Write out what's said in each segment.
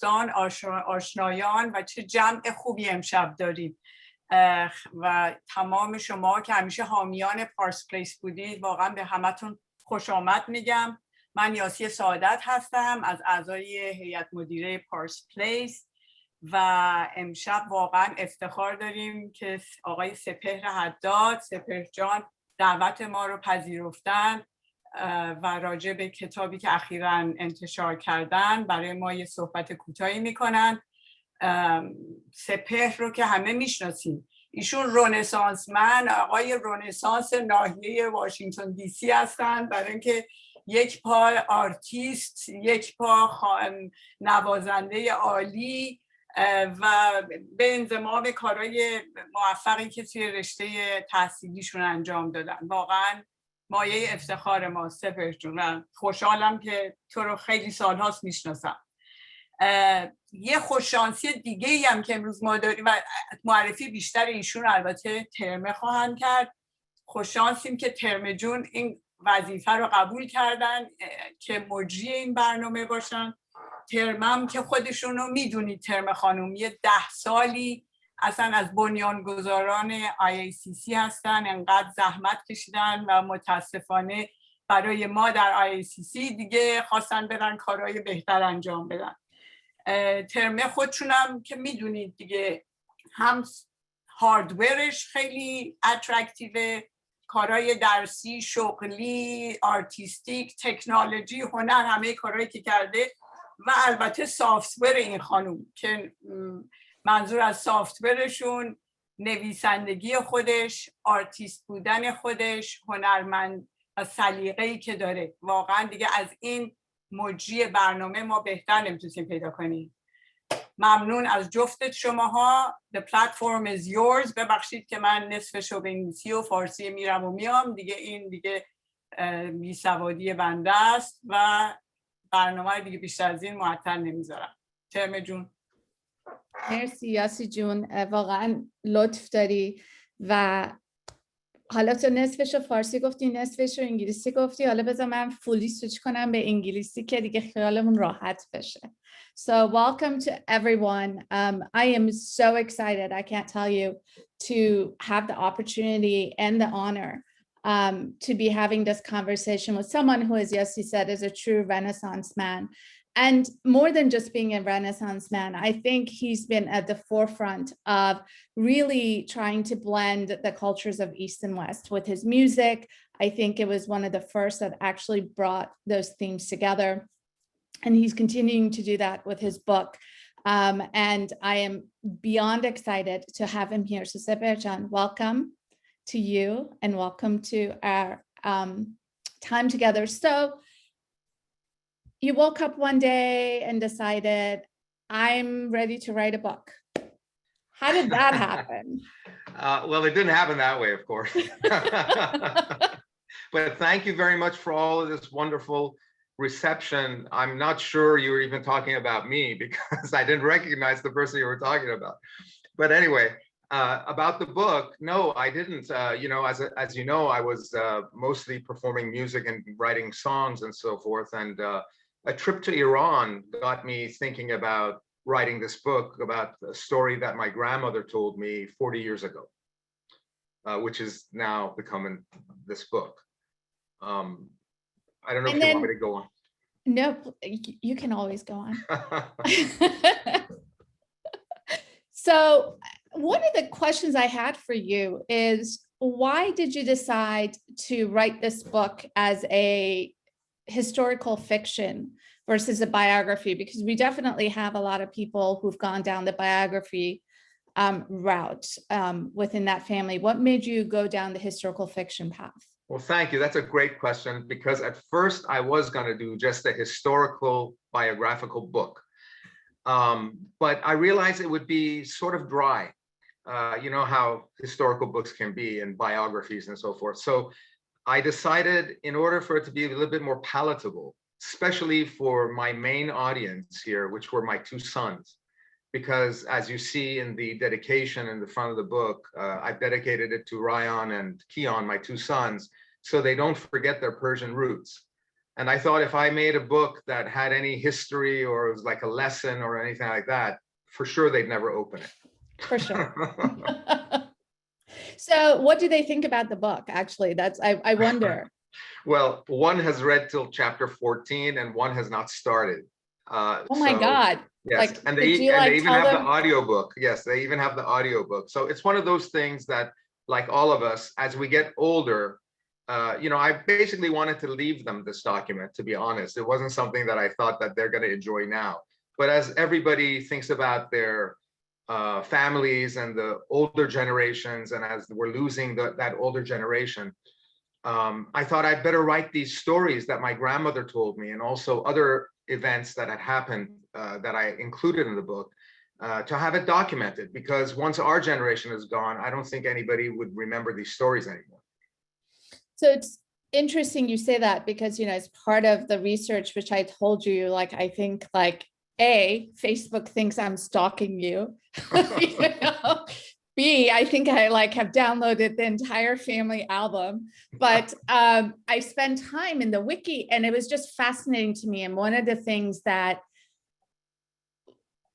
دوستان، آشنایان و چه جمع خوبی امشب دارید و تمام شما که همیشه حامیان پارس پلیس بودید، واقعا به همتون خوش آمد میگم. من یاسی سعادت هستم از اعضای هیئت مدیره پارس پلیس و امشب واقعا افتخار داریم که آقای سپهر حداد، سپهر جان، دعوت ما رو پذیرفتن و راجع به کتابی که اخیراً انتشار کردن برای ما یه صحبت کوتاهی میکنن. سپهر رو که همه میشناسیم، ایشون رنسانسمن، آقای رنسانس ناحیه واشنگتن دی سی هستن، برای اینکه یک پا آرتیست، یک پا نوازنده عالی و به انضمام کارهای موفقی که توی رشته تحصیلیشون انجام دادن. واقعا مایه افتخار ما سپهر جون. خوشحالم که تو رو خیلی سالهاست میشناسم. یه خوششانسی دیگه ای هم که امروز ما داریم و معرفی بیشتر ایشون البته ترمه خواهند کرد. خوششانسیم که ترمه جون این وظیفه رو قبول کردن که مجری این برنامه باشن. ترمم که خودشون رو میدونید، ترمه خانم یه 10 سالی اصلا از بنیانگذاران IACC هستن، انقدر زحمت کشیدن و متاسفانه برای ما در IACC دیگه خواستن برن کارهای بهتر انجام بدن. ترمه خودشونم که میدونید دیگه، هم هاردورش خیلی اترکتیوه، کارهای درسی، شغلی، آرتیستیک، تکنولوژی، هنر، همه کارهایی که کرده و البته سافت‌ور این خانوم که منظور از سافت‌ورشون نویسندگی خودش، آرتیست بودن خودش، هنرمند و سلیقه‌ای که داره. واقعا دیگه از این مجری برنامه ما بهتر نمیتونیم پیدا کنیم. ممنون از جفتت شماها. The platform is yours. ببخشید که من نصفشو به انگلیسی و فارسی میرم و میام دیگه، این دیگه بیسوادی بنده است و برنامه دیگه بیشتر از این معطل نمیذارم. ترمه جون. مرسی یاسی جون، واقعا لطف داری و حالا تو نصفش رو فارسی گفتی، نصفش رو انگلیسی گفتی، حالا بذار من فولی سویچ کنم به انگلیسی که دیگه خیالمون راحت بشه. So welcome to everyone. I am so excited, I can't tell you, to have the opportunity and the honor to be having this conversation with someone who, as Yossi said, is a true Renaissance man. And more than just being a Renaissance man, I think he's been at the forefront of really trying to blend the cultures of East and West with his music. I think it was one of the first that actually brought those themes together. And he's continuing to do that with his book. And I am beyond excited to have him here. So Sepehr-Jan, welcome to you and welcome to our time together. So you woke up one day and decided, I'm ready to write a book. How did that happen? Well, it didn't happen that way, of course. But thank you very much for all of this wonderful reception. I'm not sure you were even talking about me because I didn't recognize the person you were talking about. But anyway, about the book, no, I didn't. You know, as you know, I was mostly performing music and writing songs and so forth. And a trip to Iran got me thinking about writing this book about a story that my grandmother told me 40 years ago, which is now becoming this book. I don't know if you want me to go on. No, you can always go on. So one of the questions I had for you is, why did you decide to write this book as a historical fiction versus a biography? Because we definitely have a lot of people who've gone down the biography route within that family. What made you go down the historical fiction path? Well, thank you. That's a great question, because at first I was going to do just a historical biographical book. But I realized it would be sort of dry. You know how historical books can be and biographies and so forth. So I decided, in order for it to be a little bit more palatable, especially for my main audience here, which were my 2 sons, because as you see in the dedication in the front of the book, I've dedicated it to Ryan and Keon, my 2 sons, so they don't forget their Persian roots. And I thought if I made a book that had any history or it was like a lesson or anything like that, for sure they'd never open it. For sure. So what do they think about the book? Actually, I wonder. Well, one has read till chapter 14 and one has not started. Oh my God. Yes, like, and they even have the audiobook. Yes, they even have the audiobook. So it's one of those things that, like all of us, as we get older, I basically wanted to leave them this document, to be honest. It wasn't something that I thought that they're going to enjoy now. But as everybody thinks about their families and the older generations, and as we're losing that older generation, I thought I'd better write these stories that my grandmother told me, and also other events that had happened that I included in the book, to have it documented, because once our generation is gone, I don't think anybody would remember these stories anymore. So it's interesting you say that, because, as part of the research, which I told you, I think A, Facebook thinks I'm stalking you. B, I think I have downloaded the entire family album, but I spent time in the wiki and it was just fascinating to me. And one of the things that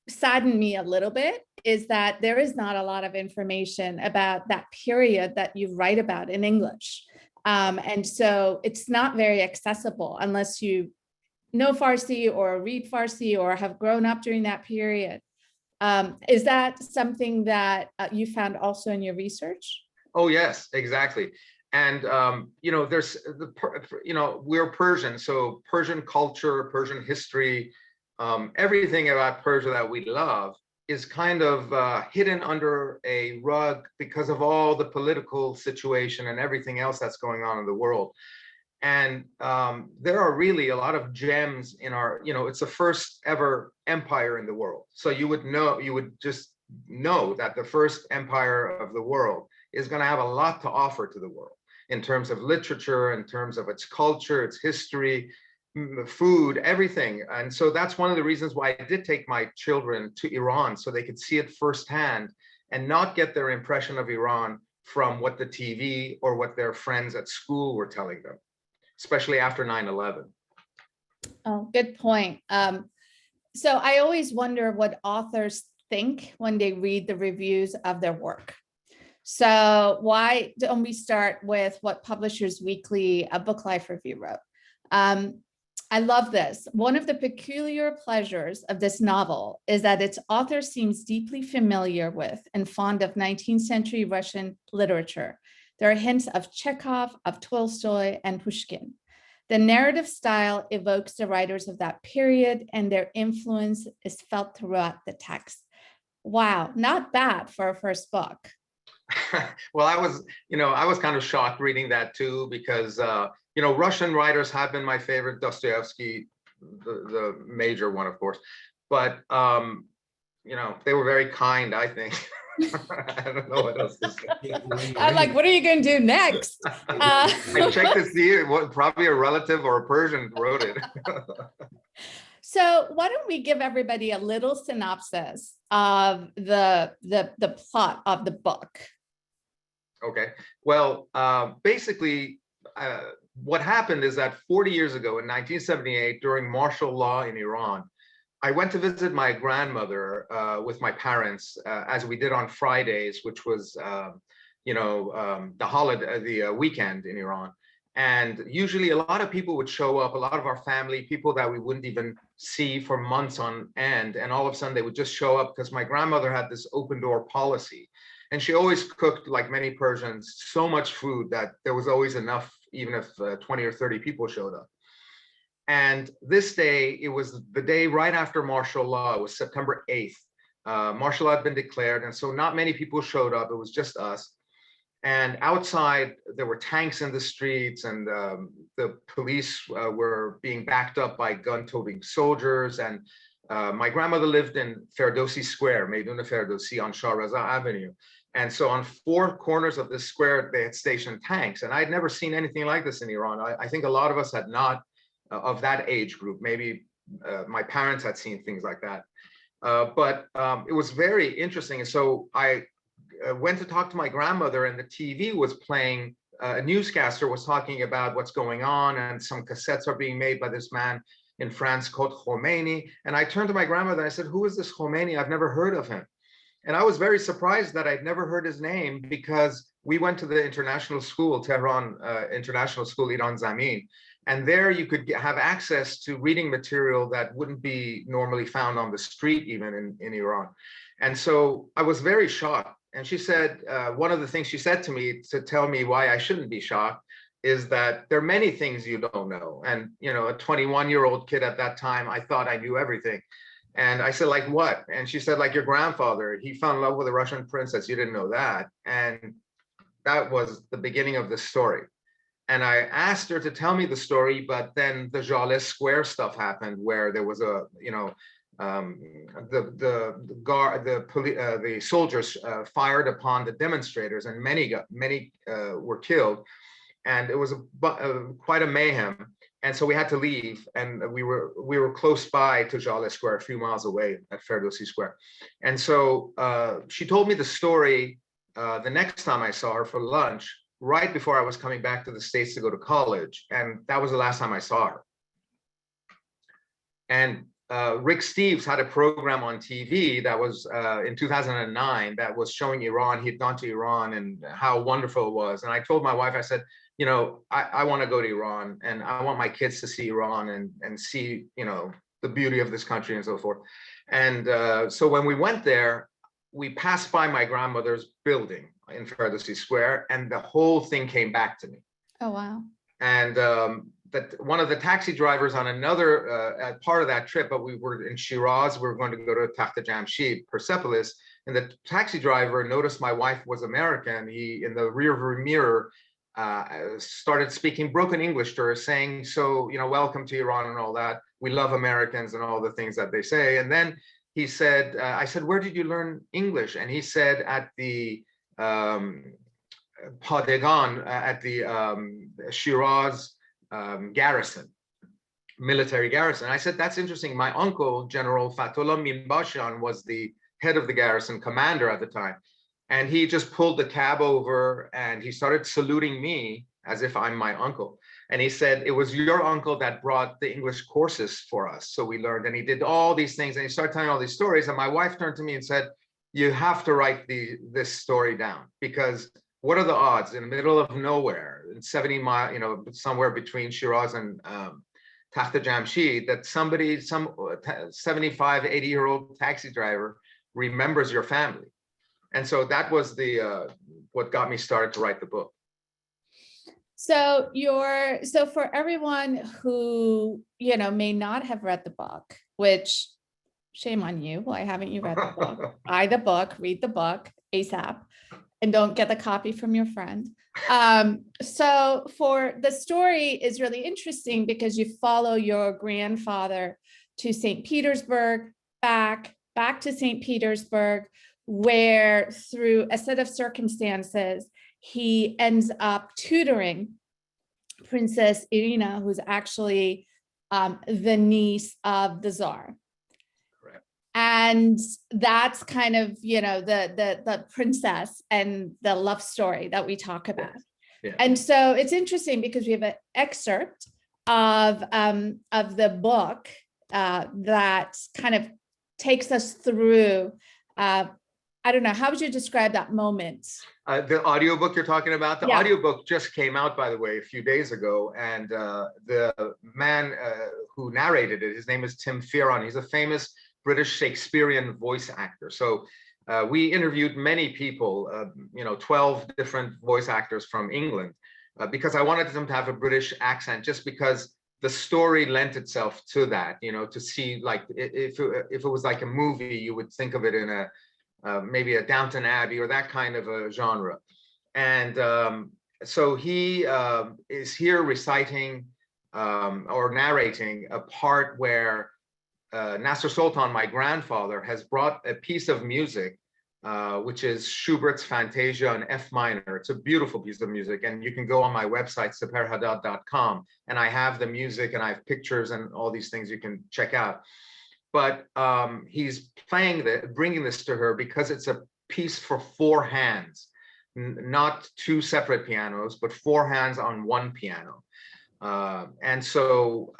saddened me a little bit is that there is not a lot of information about that period that you write about in English. And so it's not very accessible unless you know Farsi or read Farsi or have grown up during that period. Is that something that you found also in your research? Oh, yes, exactly. And, there's we're Persian, so Persian culture, Persian history, everything about Persia that we love is kind of hidden under a rug because of all the political situation and everything else that's going on in the world. And there are really a lot of gems in our, it's the first ever empire in the world. So you would just know that the first empire of the world is going to have a lot to offer to the world in terms of literature, in terms of its culture, its history, food, everything. And so that's one of the reasons why I did take my children to Iran, so they could see it firsthand and not get their impression of Iran from what the TV or what their friends at school were telling them, especially after 9/11. Oh, good point. So I always wonder what authors think when they read the reviews of their work. So why don't we start with what Publishers Weekly, a Book Life review, wrote? I love this. One of the peculiar pleasures of this novel is that its author seems deeply familiar with and fond of 19th century Russian literature. There are hints of Chekhov, of Tolstoy, and Pushkin. The narrative style evokes the writers of that period, and their influence is felt throughout the text. Wow, not bad for a first book. Well, I was kind of shocked reading that too, because Russian writers have been my favorite. Dostoevsky, the major one, of course, but they were very kind, I think. I don't know what else to say. I'm like, what are you going to do next? I checked to see what probably a relative or a Persian wrote it. So why don't we give everybody a little synopsis of the plot of the book? Okay. Well, basically, what happened is that 40 years ago in 1978, during martial law in Iran, I went to visit my grandmother with my parents, as we did on Fridays, which was, the holiday, the weekend in Iran. And usually a lot of people would show up, a lot of our family, people that we wouldn't even see for months on end. And all of a sudden they would just show up, because my grandmother had this open door policy. And she always cooked, like many Persians, so much food that there was always enough, even if 20 or 30 people showed up. And this day, it was the day right after martial law. It was September 8th. Martial law had been declared. And so not many people showed up. It was just us. And outside, there were tanks in the streets, and the police were being backed up by gun-toting soldiers. And my grandmother lived in Ferdowsi Square, Meidun Ferdowsi, on Shah Raza Avenue. And so on four corners of this square, they had stationed tanks. And I'd never seen anything like this in Iran. I think a lot of us had not, of that age group. Maybe my parents had seen things like that. But it was very interesting. And so I went to talk to my grandmother, and the TV was playing a newscaster was talking about what's going on, and some cassettes are being made by this man in France called Khomeini. And I turned to my grandmother and I said, who is this Khomeini? I've never heard of him. And I was very surprised that I'd never heard his name, because we went to the international school, Tehran International School, Iran Zamin. And there you could have access to reading material that wouldn't be normally found on the street, even in Iran. And so I was very shocked. And she said, one of the things she said to me to tell me why I shouldn't be shocked is that there are many things you don't know. And, you know, a 21-year-old kid at that time, I thought I knew everything. And I said, like what? And she said, like your grandfather, he fell in love with a Russian princess. You didn't know that. And that was the beginning of the story. And I asked her to tell me the story, but then the Jaleh Square stuff happened, where there was a, you know, the soldiers fired upon the demonstrators, and many were killed, and it was quite a mayhem. And so we had to leave, and we were close by to Jaleh Square, a few miles away at Ferdowsi Square. And so she told me the story the next time I saw her for lunch, right before I was coming back to the States to go to college, and that was the last time I saw her. And Rick Steves had a program on TV that was in 2009 that was showing Iran. He'd gone to Iran and how wonderful it was. And I told my wife, I said, you know, I want to go to Iran, and I want my kids to see Iran and see, you know, the beauty of this country and so forth. And so when we went there, we passed by my grandmother's building in Ferdowsi Square, and the whole thing came back to me. Oh, wow. And that one of the taxi drivers on another part of that trip, but we were in Shiraz, we were going to go to Takht Jamshid, Persepolis, and the taxi driver noticed my wife was American. He, in the rear view mirror, started speaking broken English to her, saying, so, you know, welcome to Iran and all that. We love Americans and all the things that they say. And then he said, I said, where did you learn English? And he said, at the Padegan, at the Shiraz garrison, military garrison. I said, that's interesting. My uncle, General Fatullah Minbashian, was the head of the garrison, commander at the time. And he just pulled the cab over and he started saluting me as if I'm my uncle. And he said, it was your uncle that brought the English courses for us. So we learned, and he did all these things, and he started telling all these stories. And my wife turned to me and said, you have to write this story down, because what are the odds in the middle of nowhere, in 70 miles, you know, somewhere between Shiraz and Takht Jamshid, that somebody, some 75, 80-year-old taxi driver remembers your family. And so that was the what got me started to write the book. So for everyone who, you know, may not have read the book, which shame on you, why haven't you read the book? Buy the book, read the book ASAP, and don't get the copy from your friend. So for the story is really interesting because you follow your grandfather to St. Petersburg, back to St. Petersburg, where through a set of circumstances, he ends up tutoring Princess Irina, who's actually the niece of the Tsar. Correct. And that's kind of, you know, the princess and the love story that we talk about. Yeah. And so it's interesting because we have an excerpt of the book that kind of takes us through. I don't know, how would you describe that moment? The audiobook you're talking about, the Yeah. audiobook just came out, by the way, a few days ago. And the man who narrated it, his name is Tim Fearon. He's a famous British Shakespearean voice actor. So we interviewed many people, 12 different voice actors from England, because I wanted them to have a British accent, just because the story lent itself to that, to see, like, if it was like a movie, you would think of it in a maybe a Downton Abbey or that kind of a genre. And so he is here reciting or narrating a part where Nasrosoltan, my grandfather, has brought a piece of music, which is Schubert's Fantasia in F minor. It's a beautiful piece of music, and you can go on my website, sepehrhaddad.com, and I have the music and I have pictures and all these things you can check out. But he's bringing this to her because it's a piece for 4 hands. not two separate pianos, but four hands on one piano. And so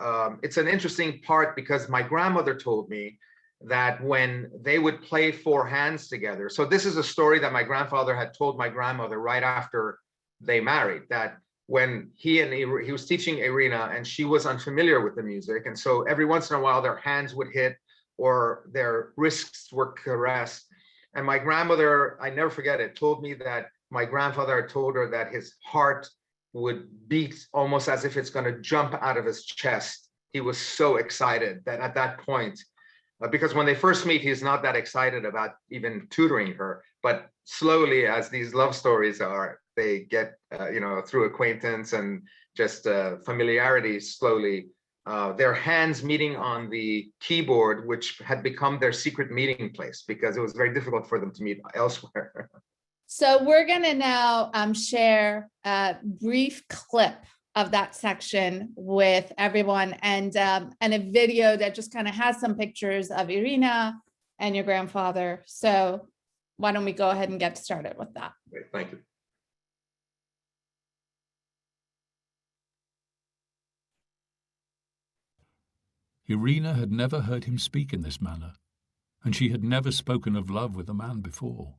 it's an interesting part because my grandmother told me that when they would play four hands together, so this is a story that my grandfather had told my grandmother right after they married, that when he was teaching Irina and she was unfamiliar with the music. And so every once in a while their hands would hit or their wrists were caressed. And my grandmother, I never forget it, told me that my grandfather had told her that his heart would beat almost as if it's going to jump out of his chest. He was so excited that at that point, because when they first meet, he's not that excited about even tutoring her, but slowly, as these love stories are, they get, through acquaintance and just familiarity, slowly, their hands meeting on the keyboard, which had become their secret meeting place because it was very difficult for them to meet elsewhere. So we're going to now share a brief clip of that section with everyone, and a video that just kind of has some pictures of Irina and your grandfather. So why don't we go ahead and get started with that? Great, thank you. Irina had never heard him speak in this manner, and she had never spoken of love with a man before.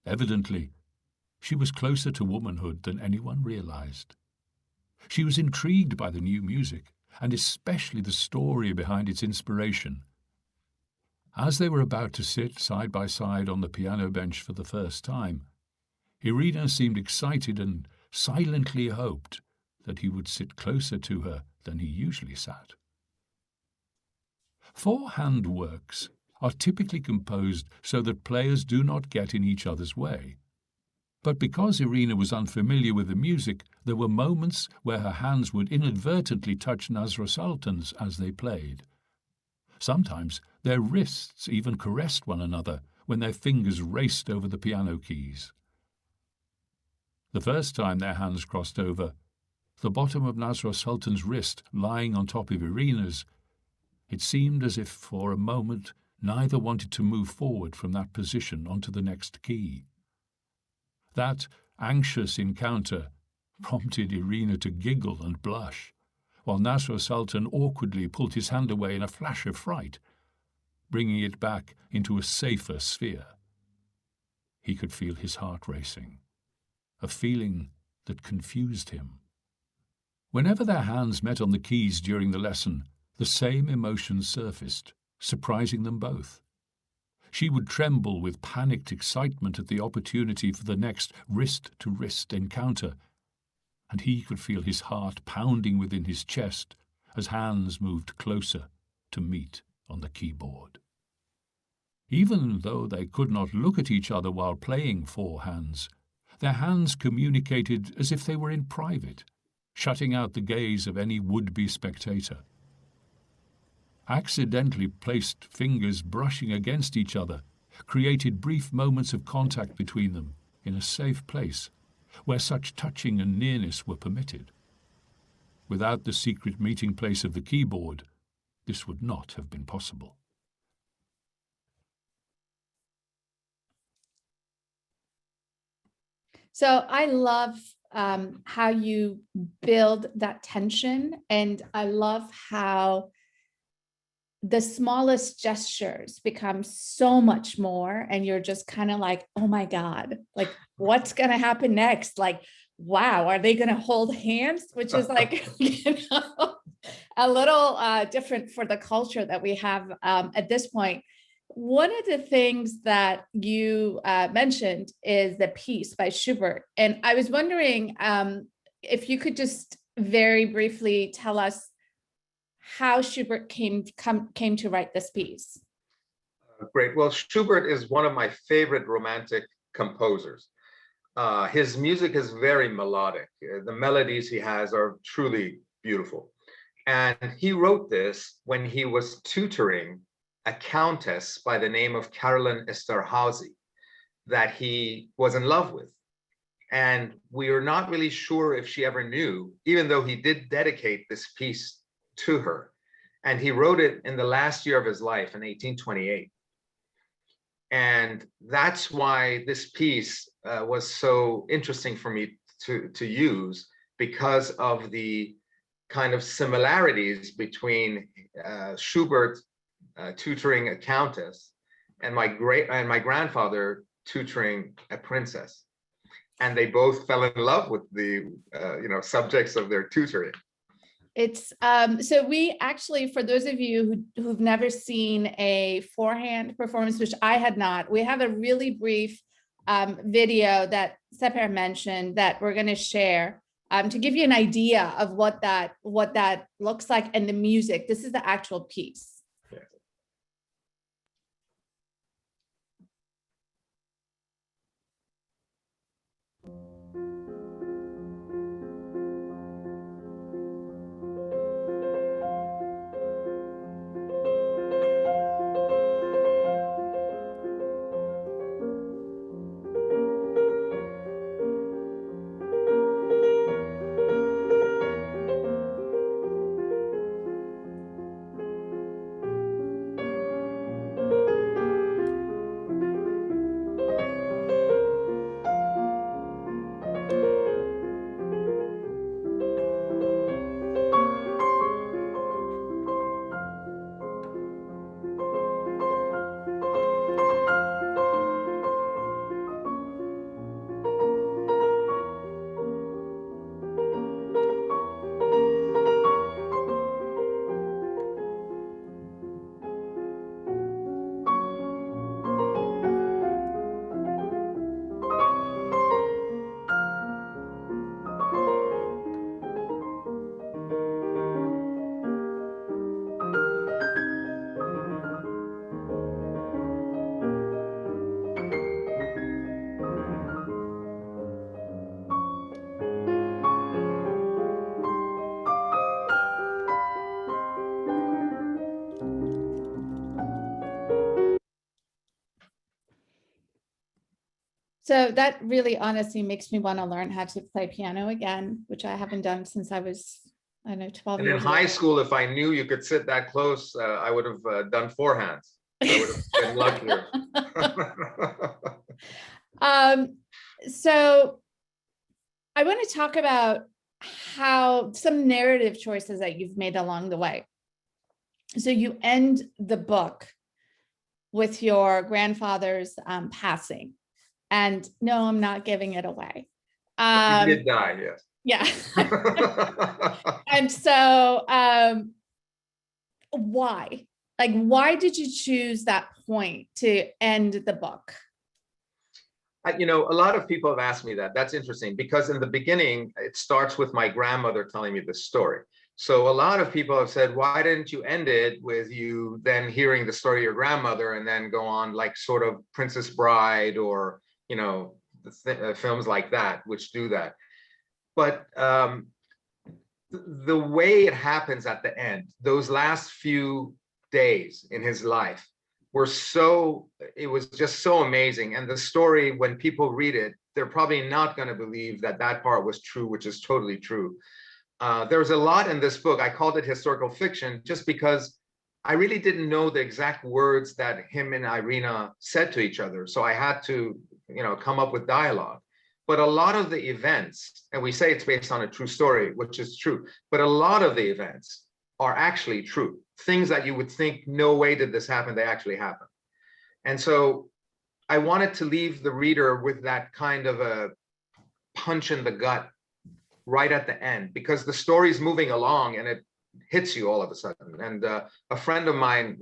Evidently, she was closer to womanhood than anyone realized. She was intrigued by the new music, and especially the story behind its inspiration. As they were about to sit side by side on the piano bench for the first time, Irina seemed excited and silently hoped that he would sit closer to her than he usually sat. Four-hand works are typically composed so that players do not get in each other's way. But because Irina was unfamiliar with the music, there were moments where her hands would inadvertently touch Nasrosoltan's as they played. Sometimes their wrists even caressed one another when their fingers raced over the piano keys. The first time their hands crossed over, the bottom of Nasrosoltan's wrist lying on top of Irina's, it seemed as if for a moment neither wanted to move forward from that position onto the next key. That anxious encounter prompted Irina to giggle and blush, while Nasrosoltan awkwardly pulled his hand away in a flash of fright, bringing it back into a safer sphere. He could feel his heart racing, a feeling that confused him. Whenever their hands met on the keys during the lesson, the same emotions surfaced, surprising them both. She would tremble with panicked excitement at the opportunity for the next wrist-to-wrist encounter, and he could feel his heart pounding within his chest as hands moved closer to meet on the keyboard. Even though they could not look at each other while playing four hands, their hands communicated as if they were in private, shutting out the gaze of any would-be spectator. Accidentally placed fingers brushing against each other created brief moments of contact between them in a safe place where such touching and nearness were permitted. Without the secret meeting place of the keyboard, this would not have been possible. So I love how you build that tension, and I love how the smallest gestures become so much more, and you're just kind of like, oh my God, like what's going to happen next? Like, wow, are they going to hold hands? Which is like, a little different for the culture that we have at this point. One of the things that you mentioned is the piece by Schubert. And I was wondering if you could just very briefly tell us how Schubert came to write this piece. Great. Well, Schubert is one of my favorite romantic composers. His music is very melodic. The melodies he has are truly beautiful. And he wrote this when he was tutoring a countess by the name of Caroline Esterhazy that he was in love with. And we are not really sure if she ever knew, even though he did dedicate this piece to her. And he wrote it in the last year of his life in 1828. And that's why this piece was so interesting for me to use, because of the kind of similarities between Schubert tutoring a countess and my grandfather tutoring a princess, and they both fell in love with the subjects of their tutoring. It's so we actually, for those of you who've never seen a forehand performance, which I had not, we have a really brief video that Sepehr mentioned that we're going to share to give you an idea of what that looks like, and the music. This is the actual piece. So that really honestly makes me want to learn how to play piano again, which I haven't done since I was, I don't know, 12 And years in high old. school, if I knew you could sit that close, I would have done forehands. I would have been luckier. So I want to talk about how some narrative choices that you've made along the way. So you end the book with your grandfather's passing. And no, I'm not giving it away. He did die, yes. Yeah. And so why? Like, why did you choose that point to end the book? A lot of people have asked me that. That's interesting, because in the beginning, it starts with my grandmother telling me the story. So a lot of people have said, why didn't you end it with you then hearing the story of your grandmother and then go on like sort of Princess Bride or, films like that, which do that. But the way it happens at the end, those last few days in his life it was just so amazing. And the story, when people read it, they're probably not going to believe that that part was true, which is totally true. There's a lot in this book. I called it historical fiction just because I really didn't know the exact words that him and Irina said to each other. So I had to, come up with dialogue. But a lot of the events, and we say it's based on a true story, which is true, but a lot of the events are actually true. Things that you would think, no way did this happen, they actually happen. And so I wanted to leave the reader with that kind of a punch in the gut right at the end, because the story's moving along and it hits you all of a sudden. And a friend of mine,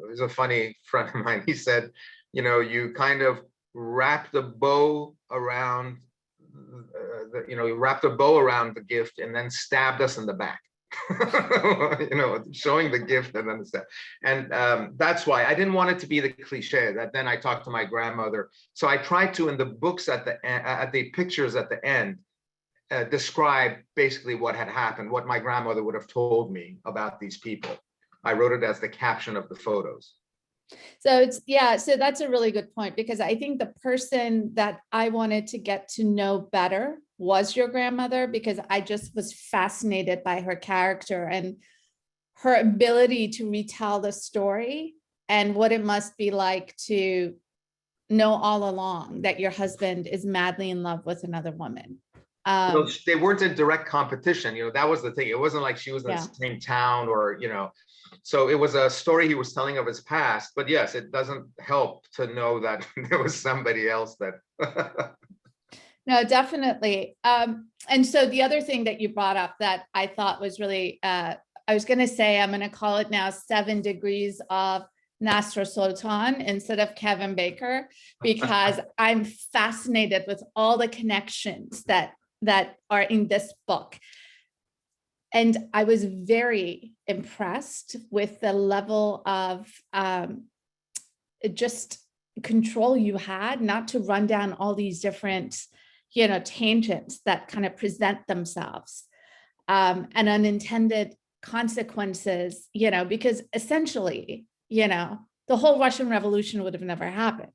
he's a funny friend of mine, he said, you kind of wrapped a bow around, you wrapped a bow around the gift and then stabbed us in the back. Showing the gift and then the stab. And that's why I didn't want it to be the cliche that then I talked to my grandmother. So I tried to, in the books at the pictures at the end, describe basically what had happened, what my grandmother would have told me about these people. I wrote it as the caption of the photos. So so that's a really good point, because I think the person that I wanted to get to know better was your grandmother, because I just was fascinated by her character and her ability to retell the story and what it must be like to know all along that your husband is madly in love with another woman. Well, they weren't in direct competition. You know, that was the thing. It wasn't like she was in the same town or, you know, so it was a story he was telling of his past. But yes, it doesn't help to know that there was somebody else that. No, definitely. And so the other thing that you brought up that I thought was really, I was going to say, I'm going to call it now 7 degrees of Nasrosoltan instead of Kevin Baker, because I'm fascinated with all the connections that are in this book. And I was very impressed with the level of just control you had, not to run down all these different, you know, tangents that kind of present themselves, and unintended consequences, you know, because essentially, you know, the whole Russian Revolution would have never happened.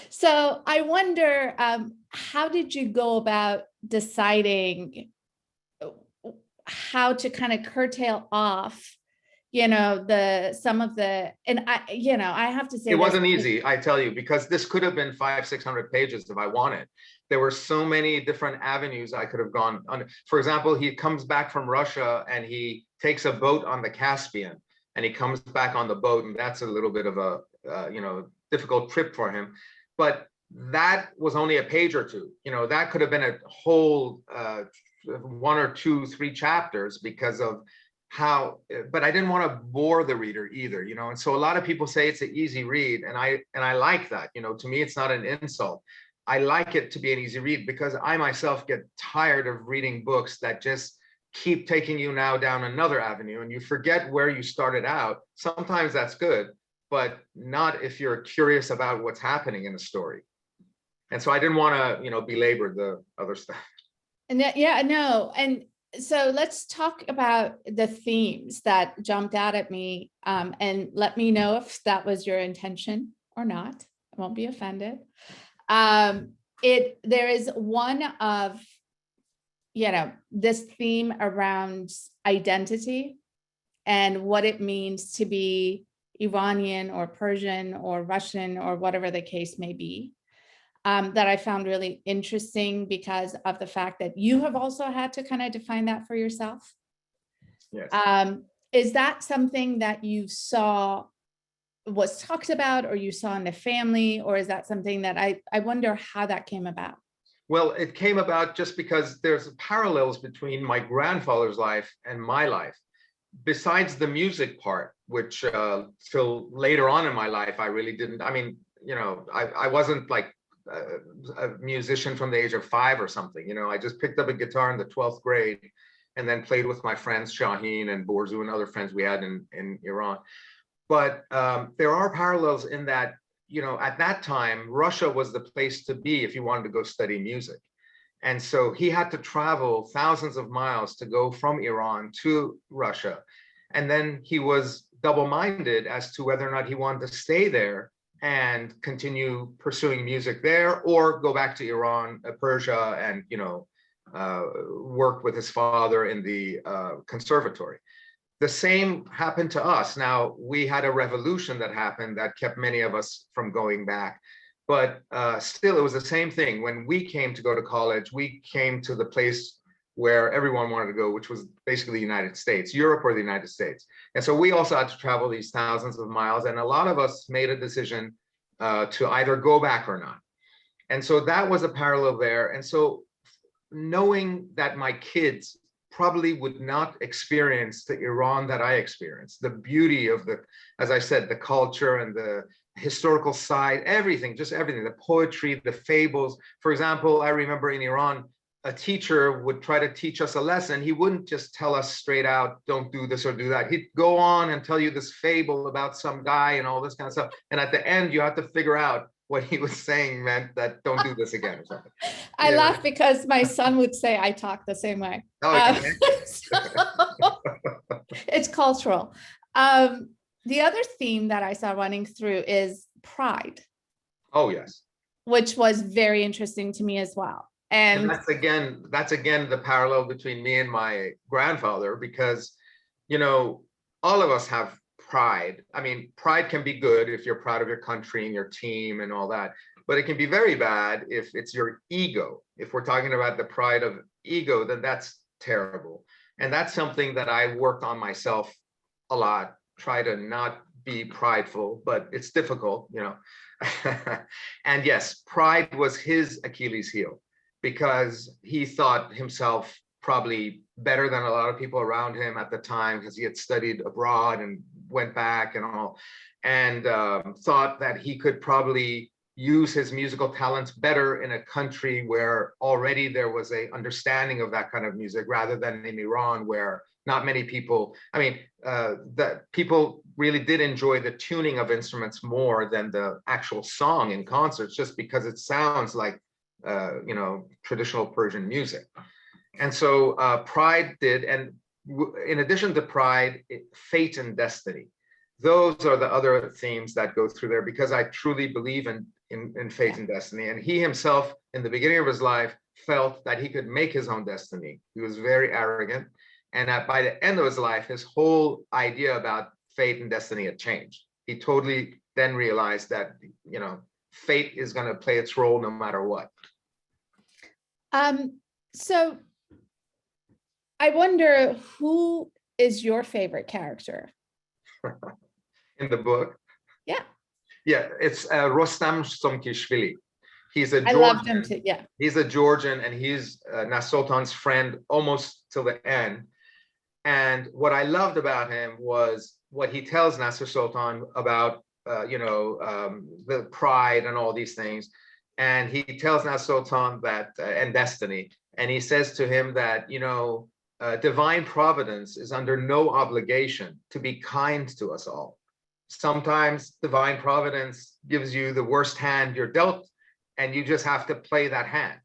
So I wonder, how did you go about deciding how to kind of curtail off, you know, some of the, and I, you know, I have to say it wasn't easy, I tell you, because this could have been 500-600 pages if I wanted. There were so many different avenues I could have gone on. For example, he comes back from Russia and he takes a boat on the Caspian, and he comes back on the boat, and that's a little bit of a you know, difficult trip for him. But that was only a page or two. You know, that could have been a whole 1 or 2, 3 chapters because of how, but I didn't want to bore the reader either, you know. And so a lot of people say it's an easy read, and I like that. You know, to me, it's not an insult. I like it to be an easy read because I myself get tired of reading books that just keep taking you now down another avenue and you forget where you started out. Sometimes that's good, but not if you're curious about what's happening in the story. And so I didn't want to, you know, belabor the other stuff. And yeah, no. And so let's talk about the themes that jumped out at me, and let me know if that was your intention or not. I won't be offended. There is one of, you know, this theme around identity and what it means to be Iranian or Persian or Russian or whatever the case may be, that I found really interesting because of the fact that you have also had to kind of define that for yourself. Yes. Is that something that you saw was talked about, or you saw in the family, or is that something that I wonder how that came about? Well, it came about just because there's parallels between my grandfather's life and my life. Besides the music part, which till later on in my life, I really didn't, I mean, you know, I wasn't like a musician from the age of 5 or something, you know. I just picked up a guitar in the 12th grade and then played with my friends, Shahin and Borzu and other friends we had in Iran. But there are parallels in that, you know, at that time, Russia was the place to be if you wanted to go study music. And so he had to travel thousands of miles to go from Iran to Russia. And then he was double-minded as to whether or not he wanted to stay there and continue pursuing music there, or go back to Iran, Persia, and, you know, work with his father in the conservatory. The same happened to us. Now, we had a revolution that happened that kept many of us from going back, but still it was the same thing. When we came to go to college, we came to the place where everyone wanted to go, which was basically the United States, Europe or the United States. And so we also had to travel these thousands of miles, and a lot of us made a decision to either go back or not. And so that was a parallel there. And so knowing that my kids probably would not experience the Iran that I experienced, the beauty of the, as I said, the culture and the historical side, everything, just everything, the poetry, the fables. For example, I remember in Iran, a teacher would try to teach us a lesson. He wouldn't just tell us straight out, don't do this or do that. He'd go on and tell you this fable about some guy and all this kind of stuff. And at the end, you have to figure out what he was saying meant that don't do this again or something. I laugh because my son would say I talk the same way. So it's cultural. The other theme that I saw running through is pride. Oh, yes. Which was very interesting to me as well. And that's again the parallel between me and my grandfather, because, you know, all of us have pride. I mean, pride can be good if you're proud of your country and your team and all that, but it can be very bad if it's your ego. If we're talking about the pride of ego, then that's terrible. And that's something that I worked on myself a lot, try to not be prideful, but it's difficult, you know. And yes, pride was his Achilles heel because he thought himself probably better than a lot of people around him at the time because he had studied abroad and went back and all, and thought that he could probably use his musical talents better in a country where already there was a understanding of that kind of music rather than in Iran, where not many people, I mean, that people really did enjoy the tuning of instruments more than the actual song in concerts, just because it sounds like, you know, traditional Persian music. And so pride did, and in addition to pride, fate and destiny. Those are the other themes that go through there, because I truly believe in fate and destiny. And he himself, in the beginning of his life, felt that he could make his own destiny. He was very arrogant. And that by the end of his life, his whole idea about fate and destiny had changed. He totally then realized that, you know, fate is going to play its role no matter what. So I wonder, who is your favorite character? In the book? Yeah. Yeah, it's Rostam Somkishvili. He's a Georgian. I loved him too, yeah. He's a Georgian, and he's Nasrosoltan's friend almost till the end. And what I loved about him was what he tells Nasrosoltan about, you know, the pride and all these things. And he tells Nasrosoltan that, and destiny, and he says to him that, you know, divine providence is under no obligation to be kind to us all. Sometimes divine providence gives you the worst hand you're dealt, and you just have to play that hand.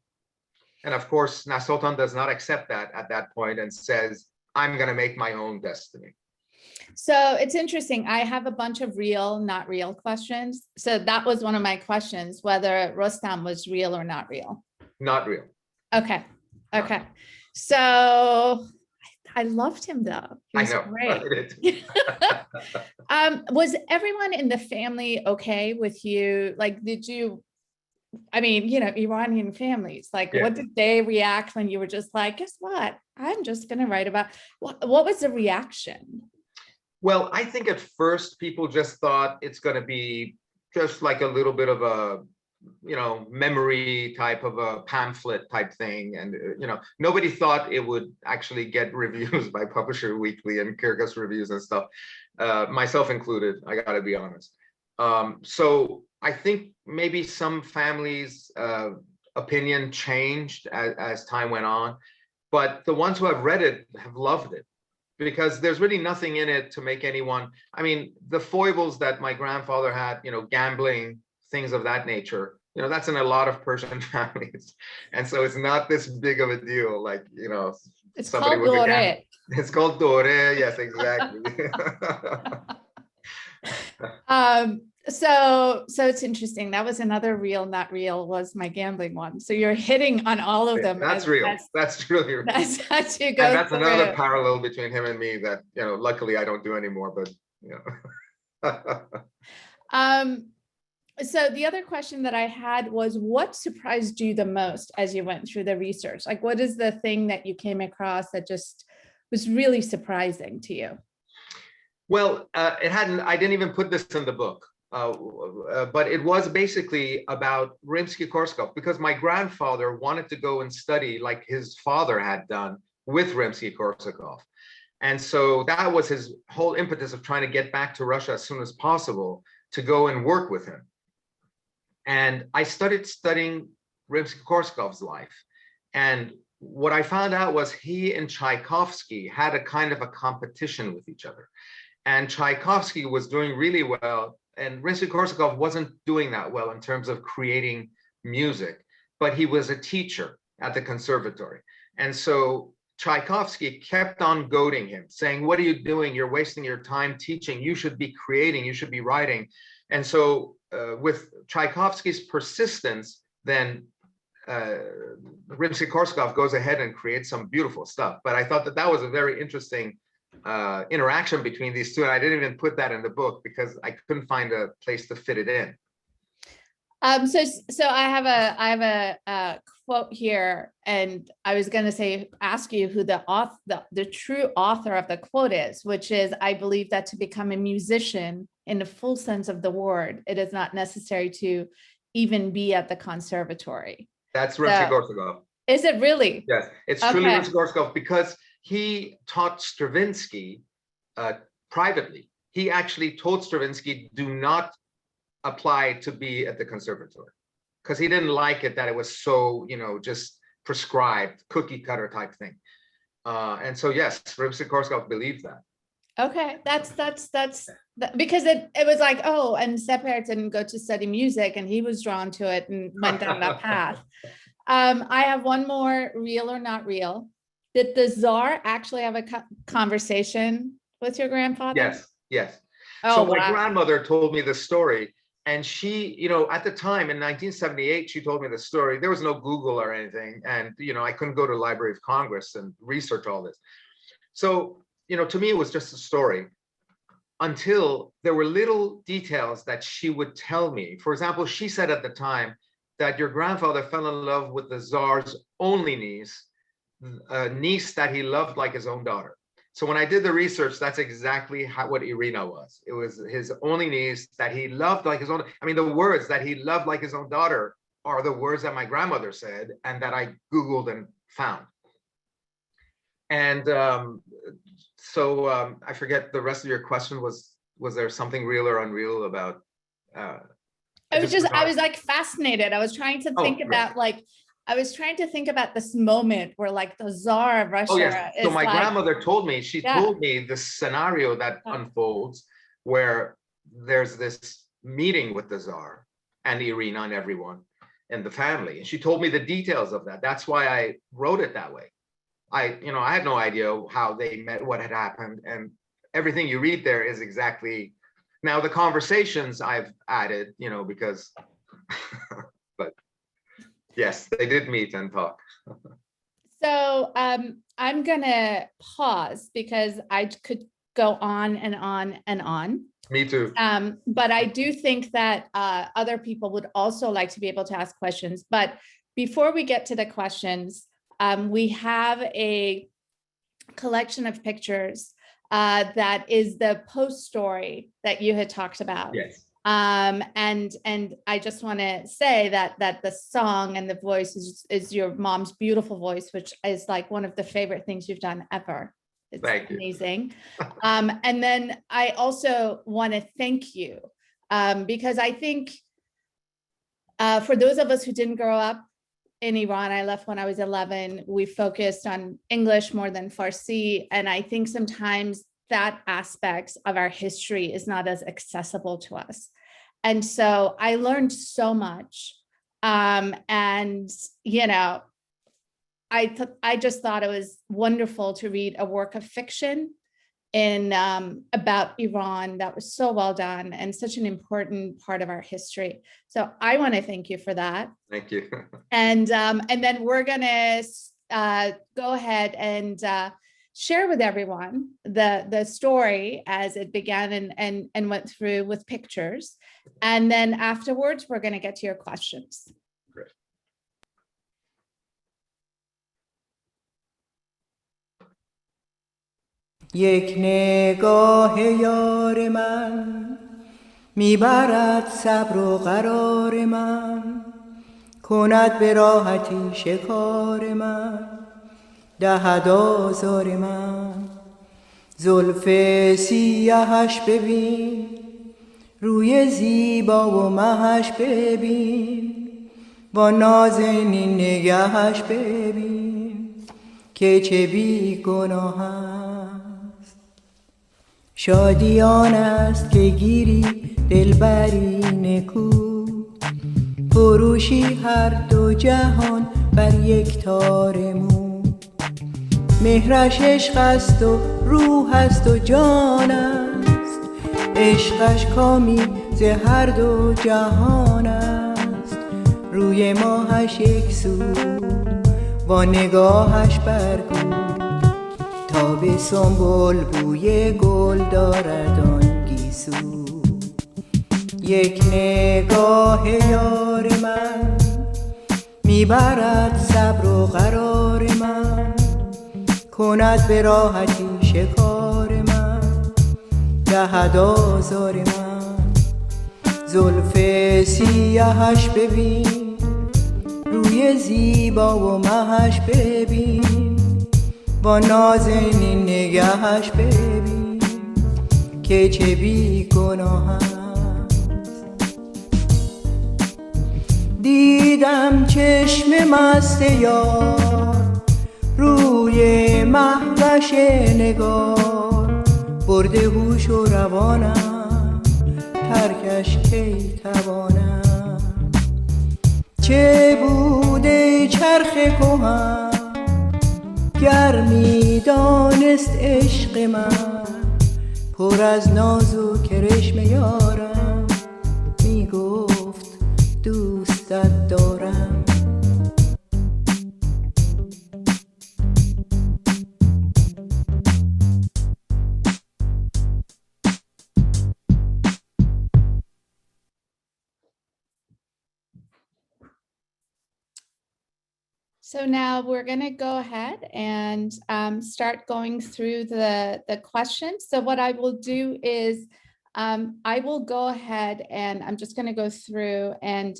And of course, Nasrosoltan does not accept that at that point and says, I'm going to make my own destiny. So it's interesting. I have a bunch of real, not real questions. So that was one of my questions, whether Rostam was real or not real. Not real. Okay. Okay. So I loved him though. He was I know. great. Was everyone in the family okay with you? Like, did you, I mean, you know, Iranian families, like, what did they react when you were just like, guess what? I'm just going to write about, what was the reaction? Well, I think at first people just thought it's going to be just like a little bit of a, you know, memory type of a pamphlet type thing. And, you know, nobody thought it would actually get reviews by Publisher Weekly and Kyrgyz Reviews and stuff, myself included, I got to be honest. So I think maybe some families' opinion changed as time went on, but the ones who have read it have loved it, because there's really nothing in it to make anyone, I mean, the foibles that my grandfather had, you know, gambling, things of that nature, you know, that's in a lot of Persian families. And so it's not this big of a deal, like, you know, it's called Dore. It's called Dore, yes, exactly. So it's interesting. That was another real, not real, was my gambling one. So you're hitting on all of them. That's real. That's really real. That's how you go. And that's another parallel between him and me that, you know, luckily I don't do anymore, but, you know. So the other question that I had was, what surprised you the most as you went through the research? Like, what is the thing that you came across that just was really surprising to you? Well, I didn't even put this in the book. But it was basically about Rimsky-Korsakov, because my grandfather wanted to go and study like his father had done with Rimsky-Korsakov. And so that was his whole impetus of trying to get back to Russia as soon as possible to go and work with him. And I started studying Rimsky-Korsakov's life. And what I found out was he and Tchaikovsky had a kind of a competition with each other. And Tchaikovsky was doing really well, and Rimsky-Korsakov wasn't doing that well in terms of creating music, but he was a teacher at the conservatory. And so Tchaikovsky kept on goading him, saying, what are you doing? You're wasting your time teaching. You should be creating, you should be writing. And so with Tchaikovsky's persistence, then Rimsky-Korsakov goes ahead and creates some beautiful stuff. But I thought that that was a very interesting interaction between these two. And I didn't even put that in the book because I couldn't find a place to fit it in. So I have a quote here, and I was going to ask you who the true author of the quote is, which is, I believe that to become a musician in the full sense of the word, it is not necessary to even be at the conservatory. That's Rimsky-Korsakov. Is it really? Yes, it's truly Rimsky-Korsakov, because he taught Stravinsky privately. He actually told Stravinsky, do not apply to be at the conservatory, because he didn't like it that it was so, just prescribed, cookie cutter type thing. And so, yes, Rimsky-Korsakov believed that. Okay, that's because it was like, oh, and Sepehr didn't go to study music, and he was drawn to it and went down that path. I have one more, real or not real. Did the Tsar actually have a conversation with your grandfather? Yes. Oh, so wow. My grandmother told me the story, and she, at the time in 1978, she told me the story. There was no Google or anything, and I couldn't go to the Library of Congress and research all this. So, to me, it was just a story, until there were little details that she would tell me. For example, she said at the time that your grandfather fell in love with the Tsar's only niece, a niece that he loved like his own daughter. So when I did the research, that's exactly what Irina was. It was his only niece that he loved like his own. I mean, the words that he loved like his own daughter are the words that my grandmother said and that I Googled and found. And I forget the rest of your question. Was there something real or unreal about? I was like fascinated. I was trying to think about this moment where like the Tsar of Russia. Oh, yes. So my grandmother told me, told me the scenario that unfolds where there's this meeting with the Tsar and Irina and everyone in the family. And she told me the details of that. That's why I wrote it that way. I had no idea how they met, what had happened, and everything you read there is exactly. Now the conversations I've added, because, but yes, they did meet and talk. So I'm gonna pause because I could go on and on and on. Me too. But I do think that other people would also like to be able to ask questions. But before we get to the questions, we have a collection of pictures that is the post story that you had talked about. Yes. And I just want to say that the song and the voice is your mom's beautiful voice, which is like one of the favorite things you've done ever. It's amazing. And then I also want to thank you because I think for those of us who didn't grow up in Iran, I left when I was 11. We focused on English more than Farsi. And I think sometimes that aspect of our history is not as accessible to us. And so I learned so much. And, I just thought it was wonderful to read a work of fiction about Iran that was so well done and such an important part of our history. So I want to thank you for that. Thank you. And then we're gonna go ahead and share with everyone the story as it began and went through with pictures. And then afterwards, we're gonna get to your questions. Great. یک نگاه یار من میبرد صبر و قرار من کند به راحتی شکار من دهد آزار من زلف سیاهش ببین روی زیبا و مهش ببین با نازنین نگهش ببین که چه بی گناه است شادیان است که گیری دلبری نکو فروشی هر دو جهان بر یک تار مو مهرش عشق است و روح است و جان است عشقش کامی ز هر دو جهان است روی ماهش یک سو با نگاهش برگو تا آب سنبل بوی گل دارد آن گیسو. یک نگاه یار من میبرد صبر و قرار من، کند به راحتی شکار من، دهد آزار من. زلف سیاهش ببین، روی زیبا و مهش ببین، با نازنین نگهش ببین که چه بی گناه است. دیدم چشم مست یار روی مهوش نگار، برده هوش و روانم، ترکش کی توانم. چه بوده چرخ کهن گر می دانست عشق من، پر از ناز و کرشم یارم، می گفت دوستت دارم. So now we're going to go ahead and start going through the questions. So what I will do is I will go ahead and I'm just going to go through and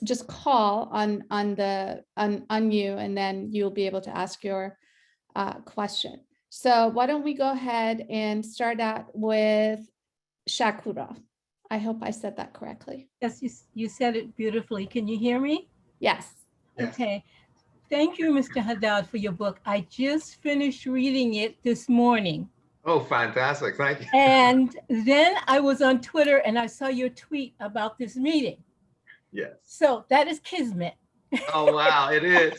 just call on you, and then you'll be able to ask your question. So why don't we go ahead and start out with Shakura. I hope I said that correctly. Yes, you said it beautifully. Can you hear me? Yes. Okay. Thank you, Mr. Haddad, for your book. I just finished reading it this morning. Oh, fantastic. Thank you. And then I was on Twitter and I saw your tweet about this meeting. Yes. So that is kismet. Oh, wow, it is.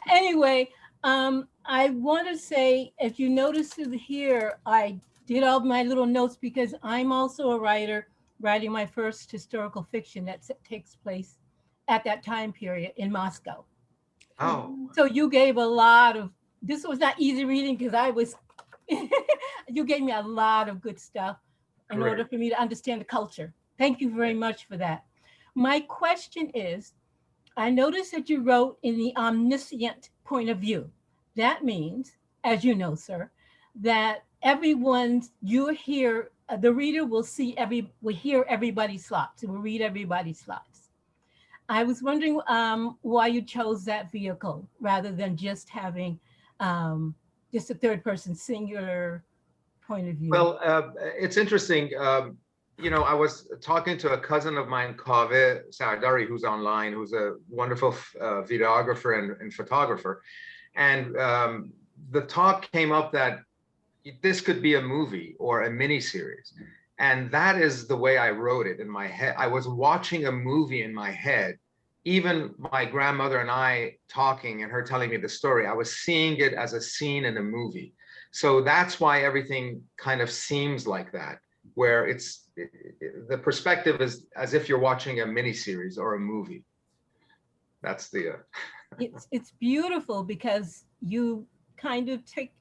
Anyway, I want to say, if you notice here, I did all my little notes because I'm also a writer, writing my first historical fiction that takes place at that time period in Moscow. Oh. So you gave a lot of, this was not easy reading because I was, you gave me a lot of good stuff in order for me to understand the culture. Thank you very much for that. My question is, I noticed that you wrote in the omniscient point of view. That means, as you know, sir, that you're here, the reader will hear everybody's thoughts, will read everybody's thoughts. I was wondering why you chose that vehicle rather than just having just a third person singular point of view. Well, it's interesting. You know, I was talking to a cousin of mine, Kaveh Sardari, who's online, who's a wonderful videographer and photographer. And the talk came up that this could be a movie or a mini series. And that is the way I wrote it in my head. I was watching a movie in my head, even my grandmother and I talking and her telling me the story. I was seeing it as a scene in a movie. So that's why everything kind of seems like that, where the perspective is as if you're watching a mini series or a movie. That's the. It's beautiful because you kind of take,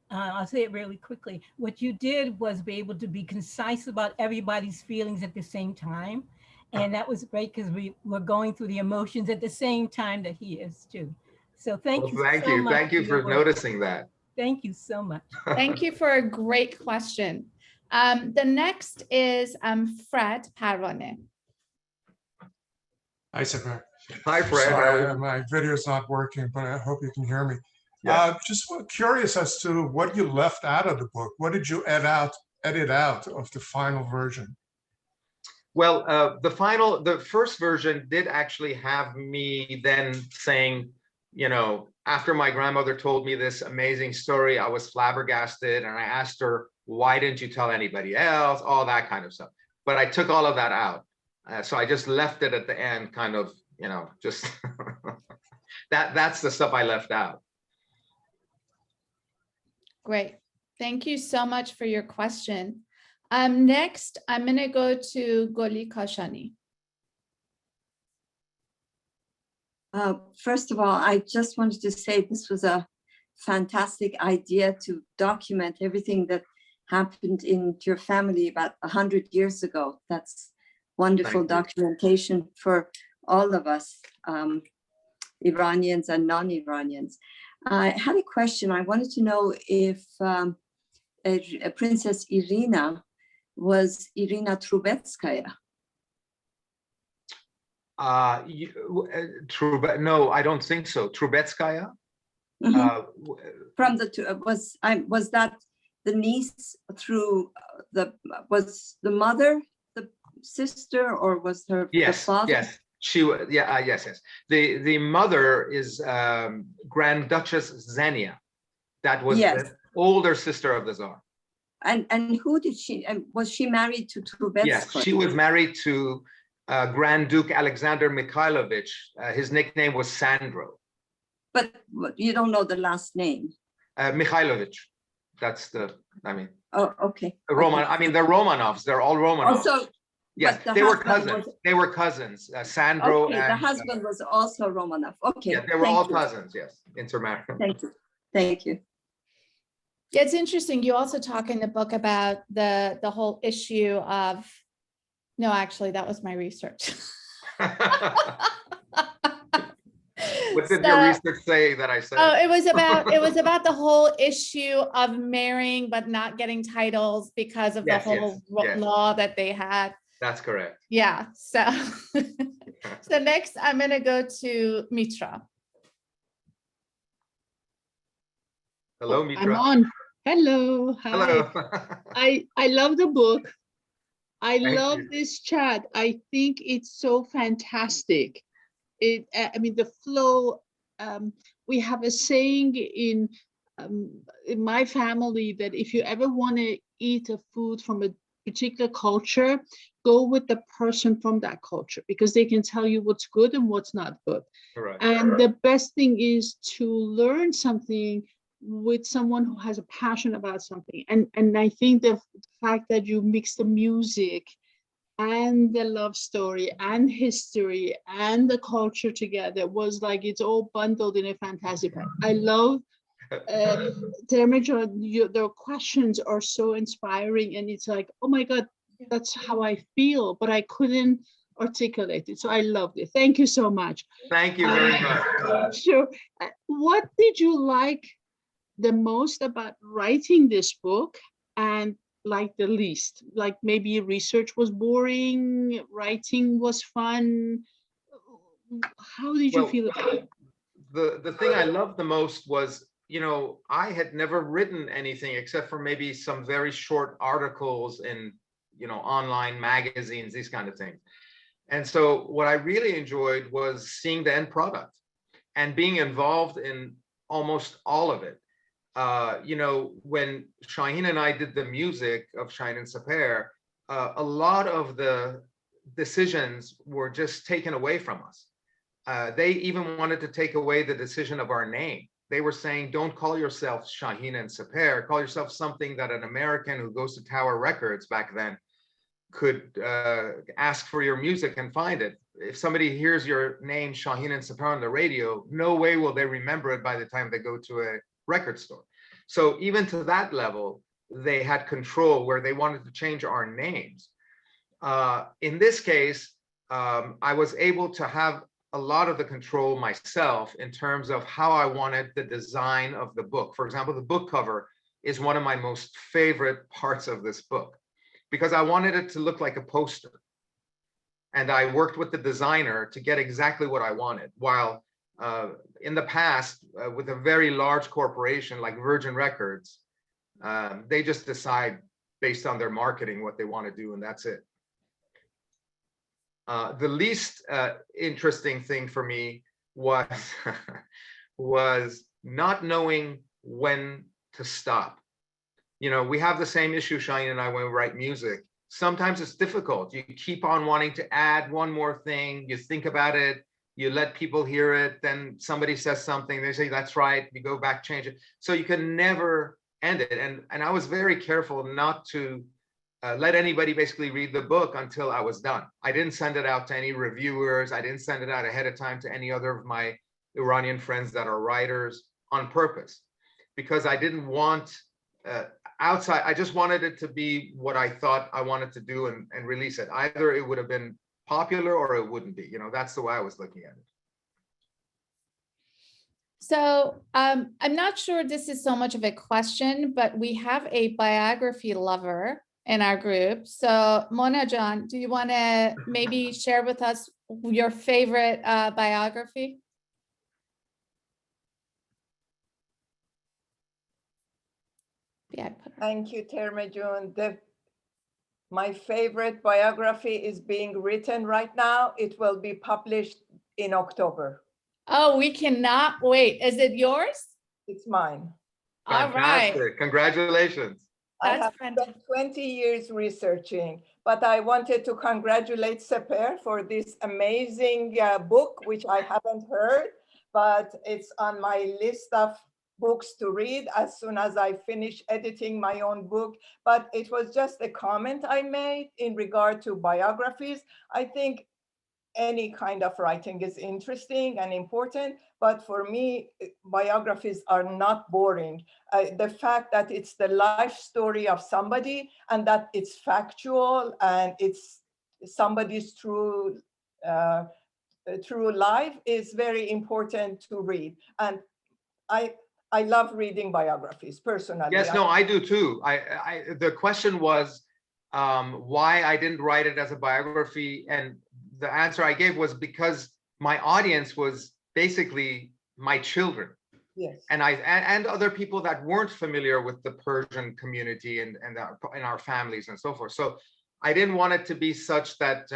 I'll say it really quickly. What you did was be able to be concise about everybody's feelings at the same time. And that was great because we were going through the emotions at the same time that he is too. So thank you so much. Thank you for noticing that. Thank you so much. Thank you for a great question. The next is Fred Parvane. Hi, Sepehr. Hi, Fred. Sorry, my video's not working, but I hope you can hear me. Yeah. Just curious as to what you left out of the book. What did you edit out of the final version? Well, the first version did actually have me then saying, you know, after my grandmother told me this amazing story, I was flabbergasted, and I asked her, why didn't you tell anybody else? All that kind of stuff. But I took all of that out. So I just left it at the end, kind of, you know, just that's the stuff I left out. Great. Thank you so much for your question. Next, I'm going to go to Goli Kashani. First of all, I just wanted to say this was a fantastic idea to document everything that happened in your family about 100 years ago. That's wonderful documentation for all of us, Iranians and non-Iranians. I had a question. I wanted to know if Princess Irina was Irina Trubetskaya. No, I don't think so. Trubetskaya? From the was that the niece through was the mother the sister, or was her the father? Yes, she was. Yeah, yes. The mother is Grand Duchess Xenia. That was the older sister of the Tsar. And who did she? And was she married to Trubetskoy? Yes, she was married to Grand Duke Alexander Mikhailovich. His nickname was Sandro. But you don't know the last name. Mikhailovich. That's the. I mean. Oh, okay. Roman. I mean, they're Romanovs. They're all Romanovs. Also, yes, they were cousins. They were cousins. Sandro. Okay, and the husband was also Romanov. Okay. Yeah, they were all cousins. Yes, intermarried. Thank you. Thank you. Yeah, it's interesting. You also talk in the book about the whole issue of. No, actually, that was my research. What did your research say that I said? Oh, it was about the whole issue of marrying but not getting titles because of the whole law that they had. That's correct. Yeah. So, so next I'm going to go to Mitra. Hello, Mitra. I'm on. Hello. Hi. Hello. I love the book. I love this chat. I think it's so fantastic. I mean, the flow. We have a saying in my family that if you ever want to eat a food from a particular culture, go with the person from that culture, because they can tell you what's good and what's not good. Right. And the best thing is to learn something with someone who has a passion about something. And I think the fact that you mix the music and the love story and history and the culture together was like it's all bundled in a fantasy pack. I love Termeh, their questions are so inspiring, and it's like, oh my God, that's how I feel, but I couldn't articulate it. So I loved it. Thank you so much. Thank you very much. Sure. What did you like the most about writing this book, and like the least? Like maybe research was boring, writing was fun. How did you feel about it? The thing I loved the most was, you know, I had never written anything except for maybe some very short articles in, you know, online magazines, these kind of things. And so what I really enjoyed was seeing the end product and being involved in almost all of it. You know, when Shahin and I did the music of Shahin Sepehr, a lot of the decisions were just taken away from us. They even wanted to take away the decision of our name. They were saying, don't call yourself Shahin and Sepehr, call yourself something that an American who goes to Tower Records back then could ask for your music and find it. If somebody hears your name, Shahin and Sepehr, on the radio, no way will they remember it by the time they go to a record store. So even to that level, they had control where they wanted to change our names. In this case, I was able to have a lot of the control myself in terms of how I wanted the design of the book. For example, the book cover is one of my most favorite parts of this book because I wanted it to look like a poster. And I worked with the designer to get exactly what I wanted. While in the past, with a very large corporation like Virgin Records, they just decide based on their marketing what they want to do, and that's it. The least interesting thing for me was was not knowing when to stop. You know, we have the same issue, Shahin and I, when we write music. Sometimes it's difficult. You keep on wanting to add one more thing. You think about it. You let people hear it. Then somebody says something. They say, that's right. You go back, change it. So you can never end it. And I was very careful not to let anybody basically read the book until I was done. I didn't send it out to any reviewers. I didn't send it out ahead of time to any other of my Iranian friends that are writers on purpose. because I didn't want outside. I just wanted it to be what I thought I wanted to do and release it. Either it would have been popular or it wouldn't be. You know, that's the way I was looking at it. So I'm not sure this is so much of a question, but we have a biography lover in our group. So Mona Jan, do you want to maybe share with us your favorite biography? Yeah. Thank you, Termeh June. My favorite biography is being written right now. It will be published in October. Oh, we cannot wait. Is it yours? It's mine. All right. Fantastic. Congratulations. I That's have spent 20 years researching, but I wanted to congratulate Sepehr for this amazing book, which I haven't heard, but it's on my list of books to read as soon as I finish editing my own book. But it was just a comment I made in regard to biographies. I think any kind of writing is interesting and important, but for me, biographies are not boring. The fact that it's the life story of somebody and that it's factual and it's somebody's true life is very important to read. And I love reading biographies personally. Yes, no, I do too. The question was why I didn't write it as a biography, and the answer I gave was because my audience was basically my children. Yes. And other people that weren't familiar with the Persian community and in our families and so forth. So I didn't want it to be such that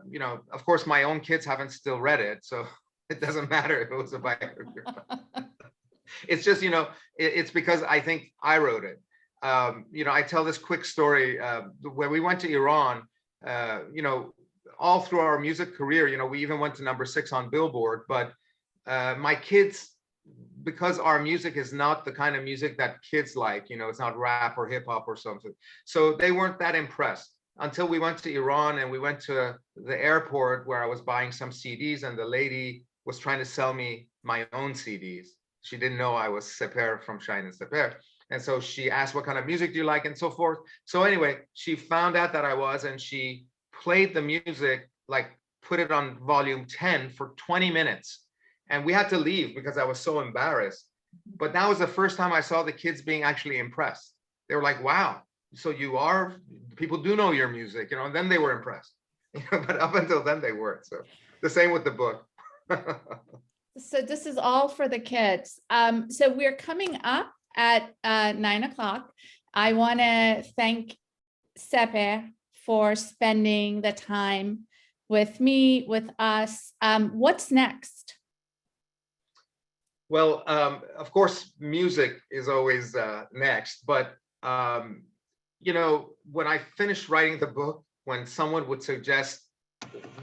you know, of course my own kids haven't still read it, so it doesn't matter if it was a biography. It's just, you know, it's because I think I wrote it. You know, I tell this quick story. When we went to Iran, you know, all through our music career, you know, we even went to #6 on Billboard, but my kids, because our music is not the kind of music that kids like, you know, it's not rap or hip hop or something. So they weren't that impressed until we went to Iran, and we went to the airport where I was buying some CDs, and the lady was trying to sell me my own CDs. She didn't know I was Sepehr from Shahin Sepehr. And so she asked, what kind of music do you like, and so forth. So anyway, she found out that I was, and she played the music, like put it on volume 10 for 20 minutes. And we had to leave because I was so embarrassed. But that was the first time I saw the kids being actually impressed. They were like, wow, so people do know your music, you know, and then they were impressed. But up until then they weren't. So the same with the book. So this is all for the kids. So we're coming up at 9 o'clock. I want to thank Sepehr for spending the time with me, with us. What's next? Well, of course, music is always next. But, you know, when I finished writing the book, when someone would suggest,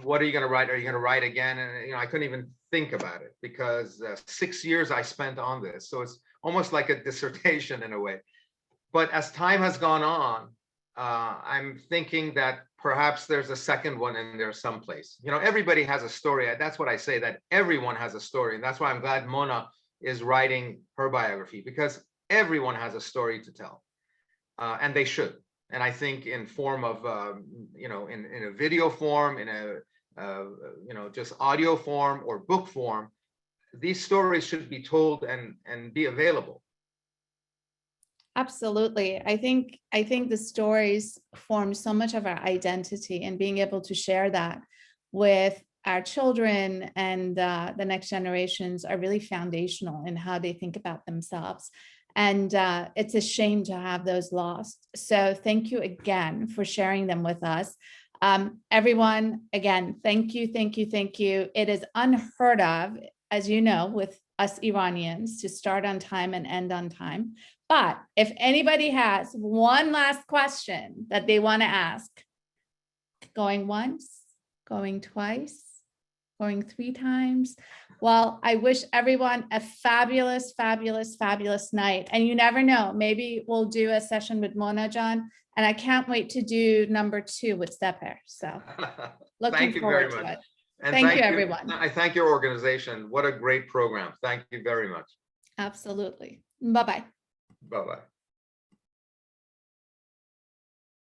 what are you going to write? Are you going to write again? And, you know, I couldn't even think about it because 6 years I spent on this. So it's almost like a dissertation in a way. But as time has gone on, I'm thinking that perhaps there's a second one in there someplace. You know, everybody has a story. That's what I say, that everyone has a story. And that's why I'm glad Mona is writing her biography, because everyone has a story to tell. And they should. And I think in form of, you know, in a video form, in a, you know, just audio form or book form, these stories should be told and be available. Absolutely. I think the stories form so much of our identity, and being able to share that with our children and the next generations are really foundational in how they think about themselves. And it's a shame to have those lost. So thank you again for sharing them with us. Everyone, again, thank you, thank you, thank you. It is unheard of, as you know, with us Iranians to start on time and end on time. But if anybody has one last question that they want to ask, going once, going twice, going 3 times, well, I wish everyone a fabulous, fabulous, fabulous night. And you never know, maybe we'll do a session with Mona Jan, and I can't wait to do #2 with Sepehr. So looking forward to it. And thank you, everyone. I thank your organization. What a great program. Thank you very much. Absolutely. Bye-bye. Bye-bye.